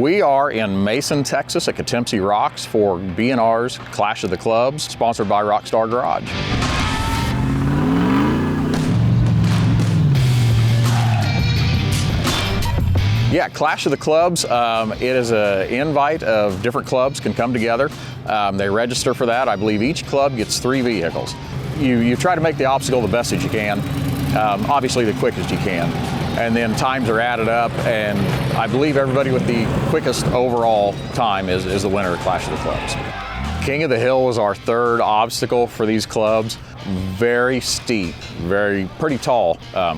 We are in Mason, Texas at Katemcy Rocks for B&R's Clash of the Clubs, sponsored by Rockstar Garage. Yeah, Clash of the Clubs, it is an invite of different clubs can come together. They register for that. I believe each club gets 3 vehicles. You try to make the obstacle the best as you can, obviously the quickest you can. And then times are added up, and I believe everybody with the quickest overall time is the winner of Clash of the Clubs. King of the Hill was our 3rd obstacle for these clubs. Very steep, pretty tall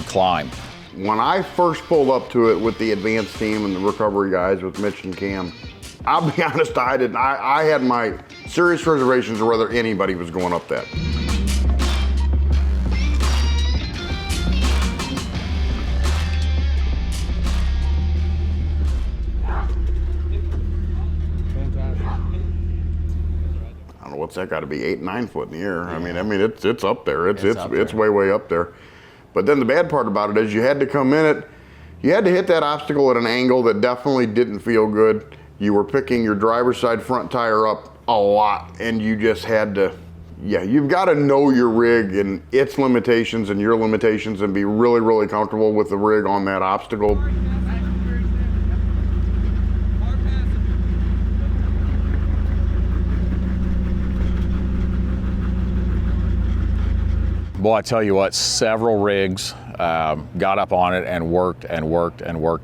climb. When I first pulled up to it with the advanced team and the recovery guys with Mitch and Cam, I'll be honest, I had my serious reservations of whether anybody was going up that. I don't know, what's that got to be, 8, 9 foot in the air. I mean, it's up there. It's way up there. But then the bad part about it is you had to come in it, you had to hit that obstacle at an angle that definitely didn't feel good. You were picking your driver's side front tire up a lot, and you just had to, you've got to know your rig and its limitations and your limitations and be really, really comfortable with the rig on that obstacle. Boy, I tell you what, several rigs got up on it and worked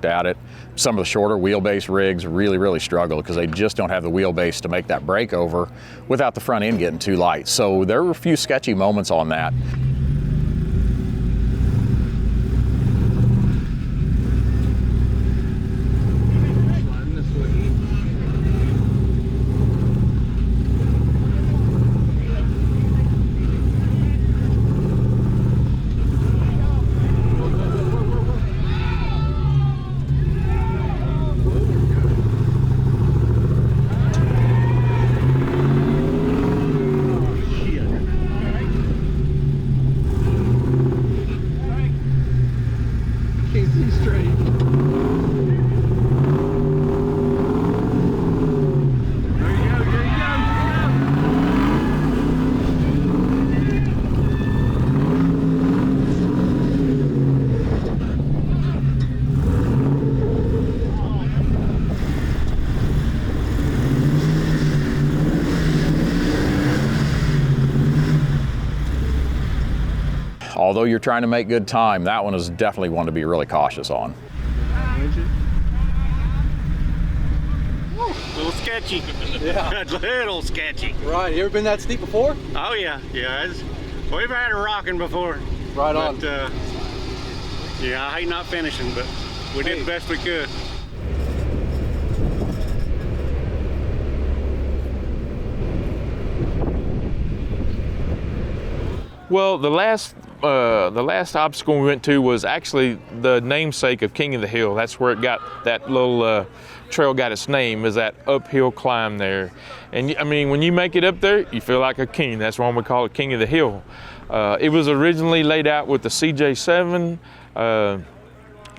at it. Some of the shorter wheelbase rigs really struggle because they just don't have the wheelbase to make that breakover without the front end getting too light. So there were a few sketchy moments on that. Although you're trying to make good time, that one is definitely one to be really cautious on. A little sketchy. Yeah. A little sketchy. Right, you ever been that steep before? Oh yeah, we've had a rocking before. Right on. But, yeah, I hate not finishing, but we did the best we could. Well, the last obstacle we went to was actually the namesake of King of the Hill. That's where it got, that little trail got its name, is that uphill climb there. And I mean, when you make it up there, you feel like a king. That's why we call it King of the Hill. It was originally laid out with the CJ7, and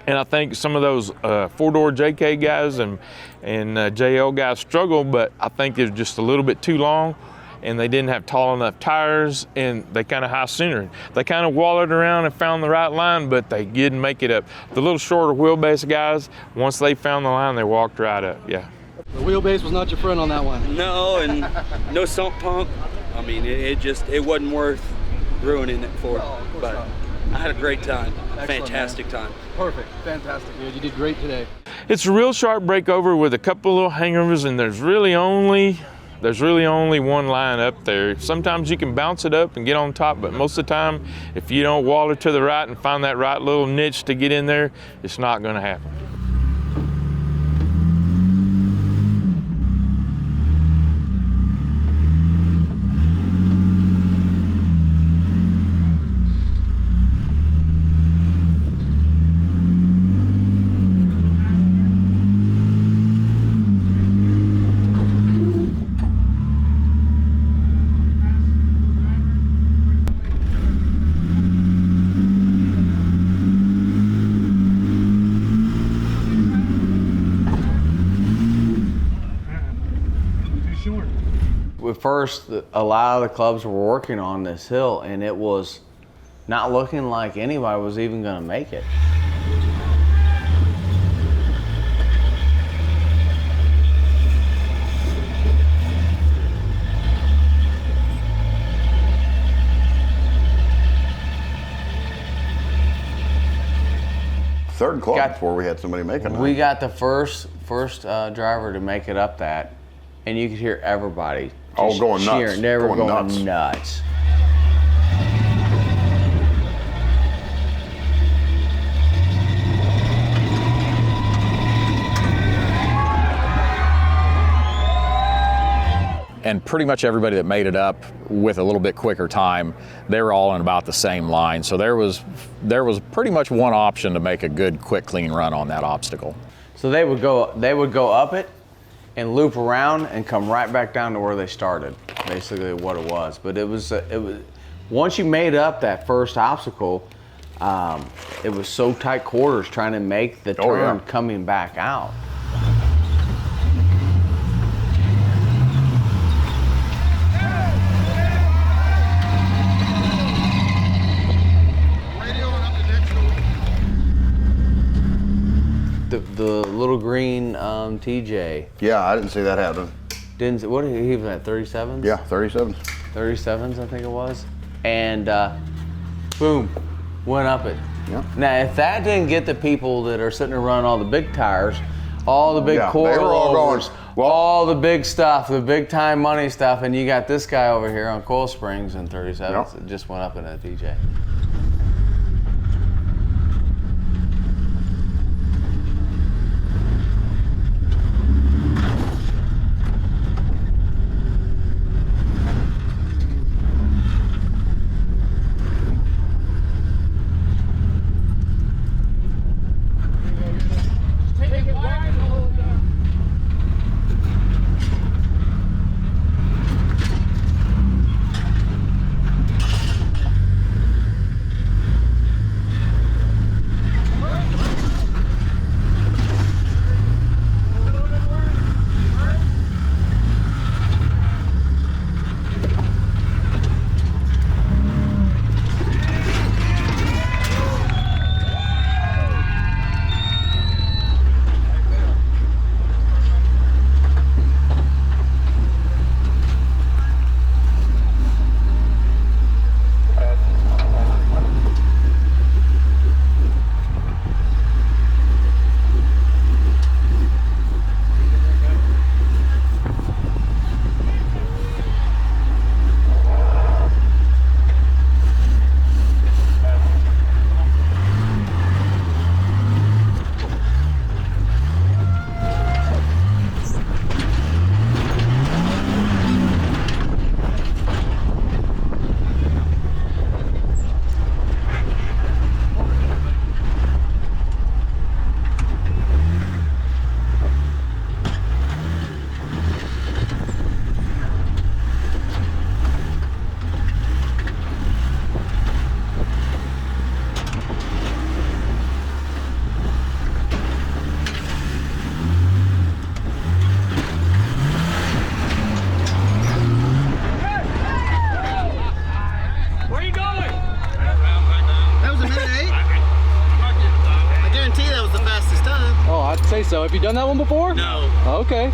I think some of those 4-door JK guys and JL guys struggled, but I think it was just a little bit too long, and they didn't have tall enough tires, and they kind of high-centered. They kind of wallowed around and found the right line, but they didn't make it up. The little shorter wheelbase guys, once they found the line, they walked right up, yeah. The wheelbase was not your friend on that one. No, and no sump pump. I mean, it wasn't worth ruining it for it. But not. I had a great time. Excellent, fantastic man. time. Perfect, fantastic, dude. You did great today. It's a real sharp breakover with a couple little hangovers, and there's really only one line up there. Sometimes you can bounce it up and get on top, but most of the time, if you don't waller to the right and find that right little niche to get in there, it's not gonna happen. first, a lot of the clubs were working on this hill, and it was not looking like anybody was even going to make it. Third club before we had somebody making it. We got the first driver to make it up that, and you could hear everybody just going nuts. cheering. They were Going nuts. And pretty much everybody that made it up with a little bit quicker time, they were all in about the same line. So there was pretty much one option to make a good, quick, clean run on that obstacle. So they would go up it and loop around and come right back down to where they started. Basically, what it was. But it was once you made up that first obstacle, it was so tight quarters trying to make the turn coming back out. The little green TJ. Yeah, I didn't see that happen. What did he was at 37s? Yeah, 37s. 37s, I think it was. And boom, went up it. Yeah. Now, if that didn't get the people that are sitting there running all the big tires, all the big They were all going, all the big stuff, the big time money stuff, and you got this guy over here on coil springs in 37s that just went up in a TJ. So, have you done that one before? No. Okay.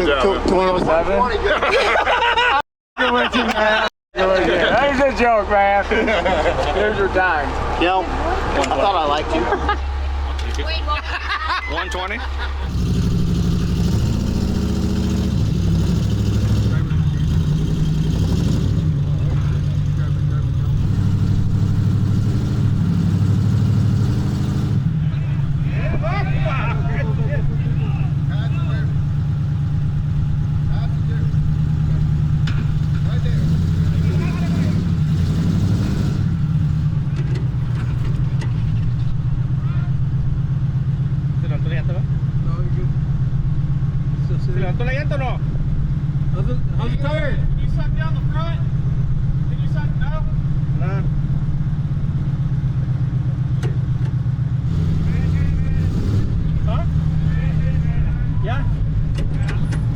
207. Good with you, man. Good with you. That was a joke, man. Here's your time. Yo, I thought I liked you. 120. ¿Levantó la llanta o no? How's the tire? Can you suck down the front? Can you suck? No? No. Huh? Yeah?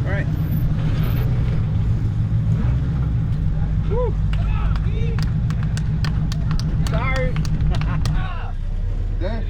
All right. Woo. Sorry. There.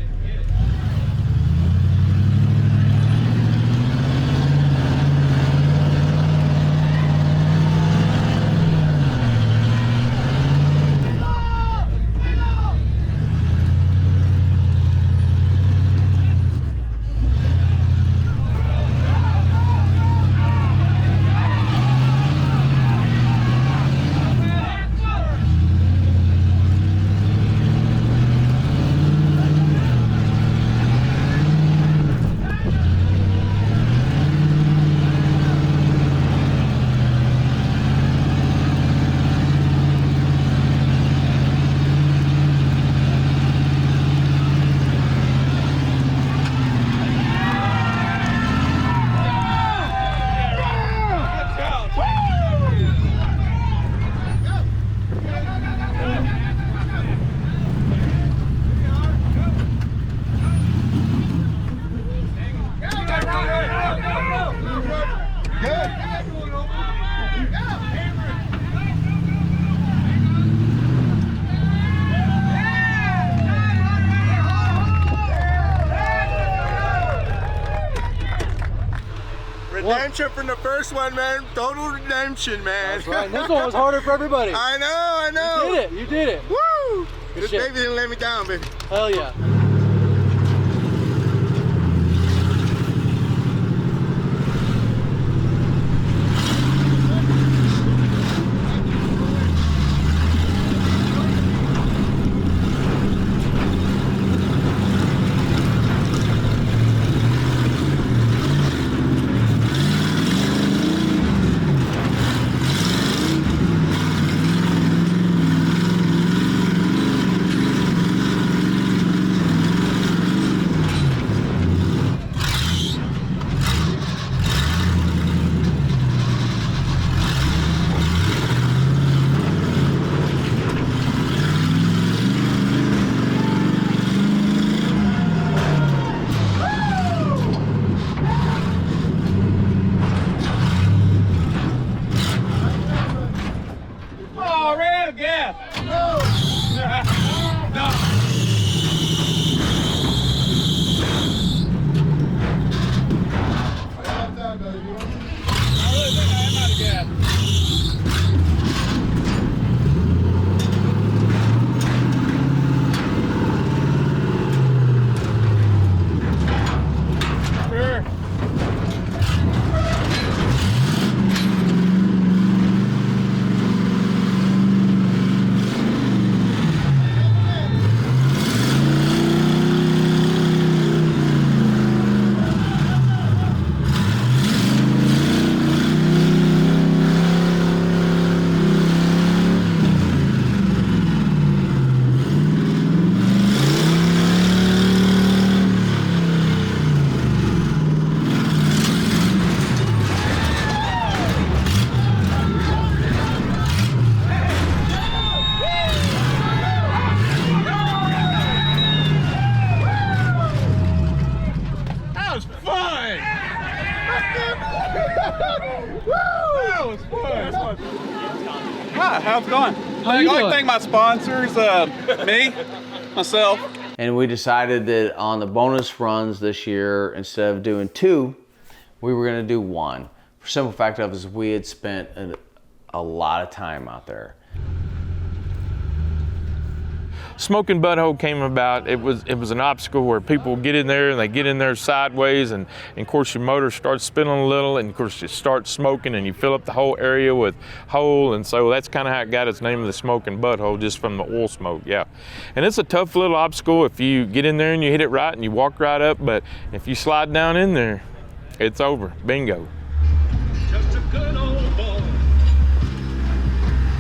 Redemption from the first one, man. Total redemption, man. That's right. This one was harder for everybody. I know. You did it. You did it. Woo! Good This shit. baby didn't let me down, baby. Hell yeah. Hi, how's it going? I'd like to thank my sponsors, me, myself. And we decided that on the bonus runs this year, instead of doing 2, we were going to do 1. For simple fact of is we had spent a lot of time out there. Smoking Butthole came about. It was an obstacle where people get in there and they get in there sideways, and of course your motor starts spinning a little, and of course you start smoking and you fill up the whole area with hole, and so that's kind of how it got its name of the Smoking Butthole, just from the oil smoke. Yeah, and it's a tough little obstacle if you get in there and you hit it right and you walk right up, but if you slide down in there, it's over. Bingo. Just a good old boy.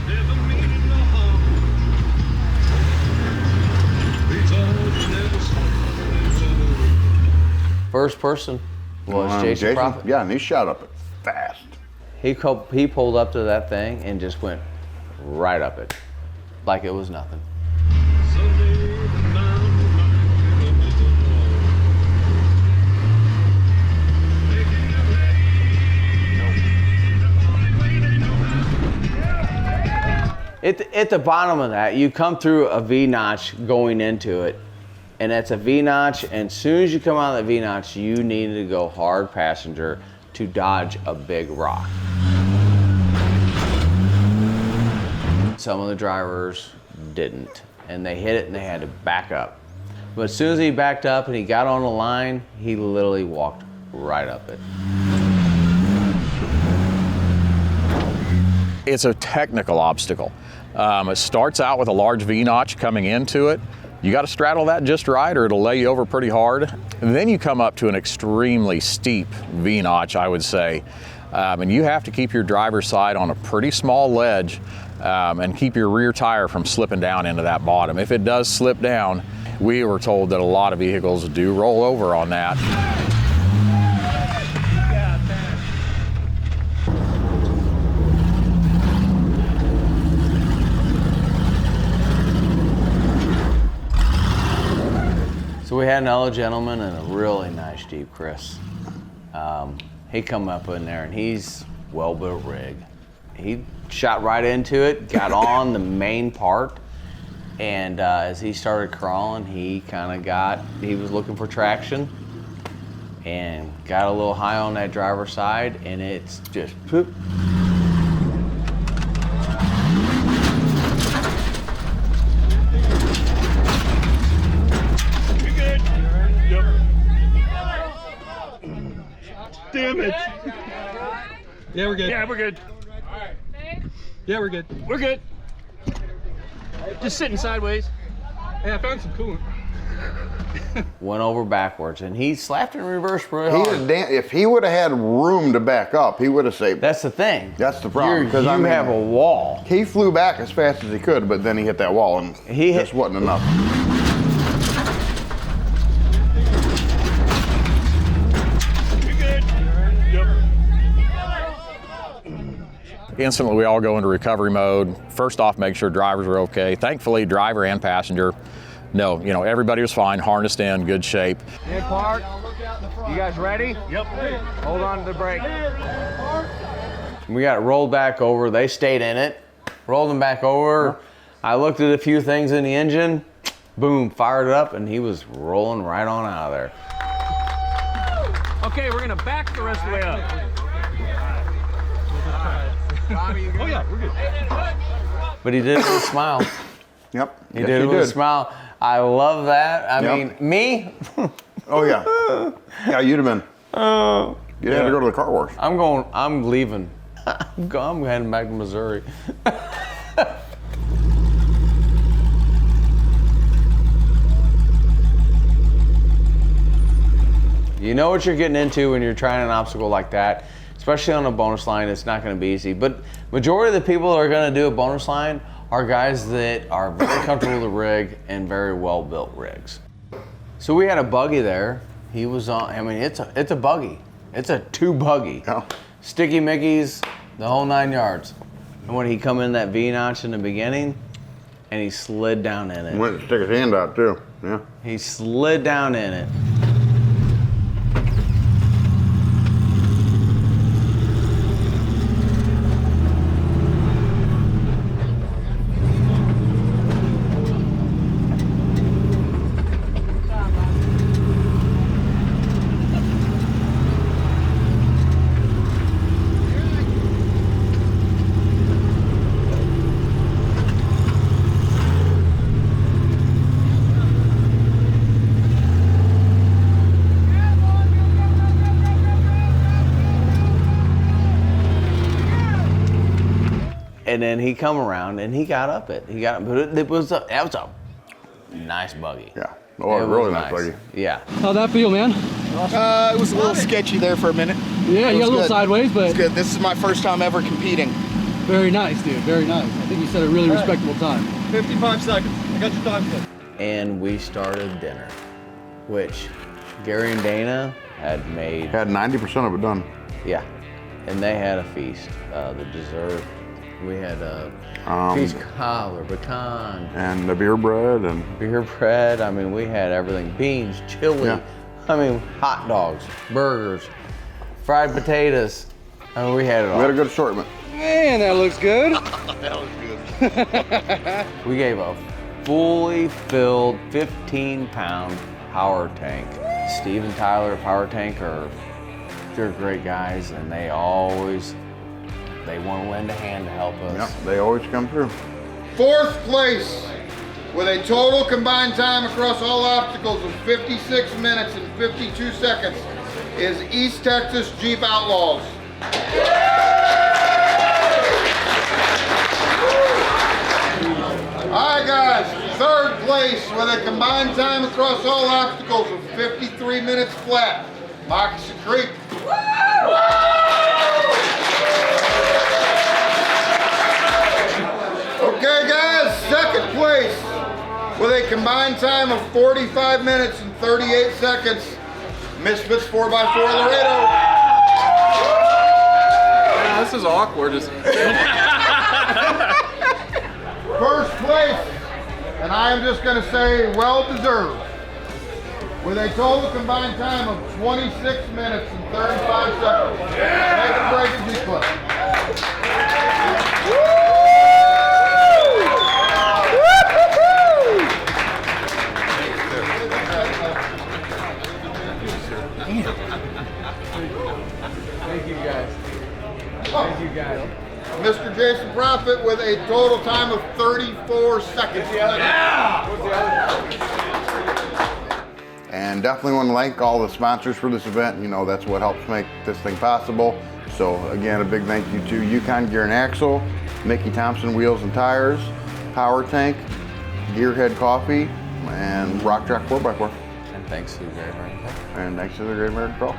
Never meaning no harm. We told you never stop. First person was Jason Prophet. Yeah, and he shot up it fast. He pulled up to that thing and just went right up it, like it was nothing. Someday the mountain At the bottom of that, you come through a V-notch going into it, and that's a V-notch, and as soon as you come out of the V-notch, you needed to go hard passenger to dodge a big rock. Some of the drivers didn't, and they hit it and they had to back up. But as soon as he backed up and he got on the line, he literally walked right up it. It's a technical obstacle. It starts out with a large V-notch coming into it. You got to straddle that just right or it'll lay you over pretty hard. And then you come up to an extremely steep V-notch, I would say. And you have to keep your driver's side on a pretty small ledge and keep your rear tire from slipping down into that bottom. If it does slip down, we were told that a lot of vehicles do roll over on that. So we had another gentleman in a really nice Jeep, Chris. He come up in there and he's well-built rig. He shot right into it, got on the main part, and as he started crawling, he was looking for traction and got a little high on that driver's side, and it's just poop. Damn it. Yeah, we're good. Yeah, we're good. Yeah, we're good. We're good. Just sitting sideways. Hey, I found some coolant. Went over backwards, and he slapped in reverse really hard. If he would have had room to back up, he would have saved. That's the thing. That's the problem. You have a wall. He flew back as fast as he could, but then he hit that wall, and just wasn't enough. Instantly, we all go into recovery mode. First off, make sure drivers are okay. Thankfully, driver and passenger, no, everybody was fine, harnessed in, good shape. Mid park. You guys ready? Yep. Hold on to the brake. We got rolled back over. They stayed in it. Rolled them back over. I looked at a few things in the engine. Boom, fired it up, and he was rolling right on out of there. Okay, we're gonna back the rest of the way up. Oh yeah, we're good. But he did it with a smile. Yep. He did it with a smile. I love that. I mean, me? Oh yeah. Yeah, you'd have been. You'd have to go to the car wash. I'm leaving. I'm heading back to Missouri. You know what you're getting into when you're trying an obstacle like that, especially on a bonus line. It's not going to be easy. But majority of the people that are going to do a bonus line are guys that are very comfortable with the rig and very well built rigs. So we had a buggy there. He was on. I mean, it's a buggy. It's a 2 buggy. Yeah. Sticky Mickeys, the whole 9 yards. And when he come in that V-notch in the beginning, and he slid down in it. Went to stick his hand out too. Yeah. He slid down in it. And then he come around and he got up it. But that was a nice buggy. Yeah. Oh, really nice buggy. Yeah. How'd that feel, man? It was a little sketchy there for a minute. Yeah, you got a little sideways, but it's good. This is my first time ever competing. Very nice, dude. Very nice. I think you set a really respectable time. 55 seconds. I got your time slip. And we started dinner, which Gary and Dana had made. Had 90% of it done. Yeah, and they had a feast. The dessert, we had peach cobbler, pecan. And the beer bread and. Beer bread, I mean, we had everything. Beans, chili, Yeah. I mean, hot dogs, burgers, fried potatoes. I mean, we had it all. We had a good assortment. Man, that looks good. We gave a fully filled 15-pound power tank. Steve and Tyler at Power Tank they're great guys, and they want to lend a hand to help us. Yep, they always come through. 4th place with a total combined time across all obstacles of 56 minutes and 52 seconds is East Texas Jeep Outlaws. All right, guys, 3rd place with a combined time across all obstacles of 53 minutes flat, Moccasin Creek. Okay, guys, 2nd place with a combined time of 45 minutes and 38 seconds, Misfits 4x4 Laredo. Yeah, this is awkward. 1st place, and I am just going to say well deserved, with a total combined time of 26 minutes and 35 seconds. Make it break a G-Club. Thank you guys. Thank you guys. Mr. Jason Prophet with a total time of 34 seconds. And definitely want to thank all the sponsors for this event. You know, that's what helps make this thing possible. So again, a big thank you to Yukon Gear and Axle, Mickey Thompson Wheels and Tires, Power Tank, Gearhead Coffee, and Rock Track 4x4. And thanks to the Great American Pro. And thanks to the Great American Pro.